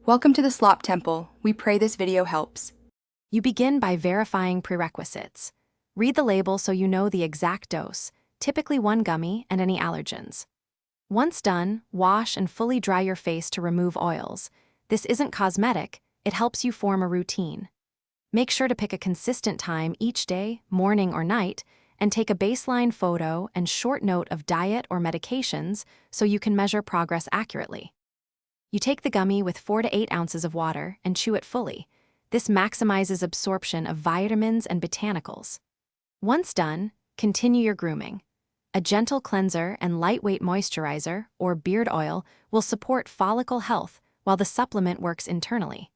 Welcome to the Slop Temple. We pray this video helps. You begin by verifying prerequisites. Read the label so you know the exact dose, typically 1 gummy and any allergens. Once done, wash and fully dry your face to remove oils. This isn't cosmetic, it helps you form a routine. Make sure to pick a consistent time each day, morning or night, and take a baseline photo and short note of diet or medications so you can measure progress accurately. You take the gummy with 4 to 8 ounces of water and chew it fully. This maximizes absorption of vitamins and botanicals. Once done, continue your grooming. A gentle cleanser and lightweight moisturizer, or beard oil, will support follicle health while the supplement works internally.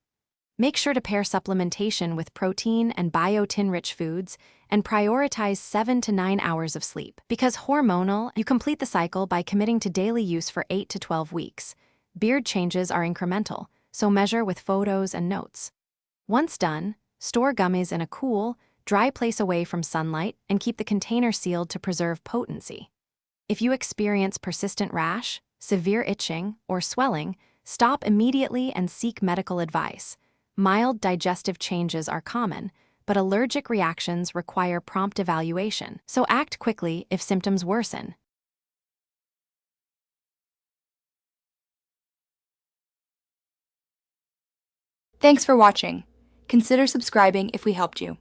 Make sure to pair supplementation with protein and biotin-rich foods and prioritize 7 to 9 hours of sleep. Because hormonal, you complete the cycle by committing to daily use for 8 to 12 weeks. Beard changes are incremental, so measure with photos and notes. Once done, store gummies in a cool, dry place away from sunlight and keep the container sealed to preserve potency. If you experience persistent rash, severe itching, or swelling, stop immediately and seek medical advice. Mild digestive changes are common, but allergic reactions require prompt evaluation, so act quickly if symptoms worsen. Thanks for watching. Consider subscribing if we helped you.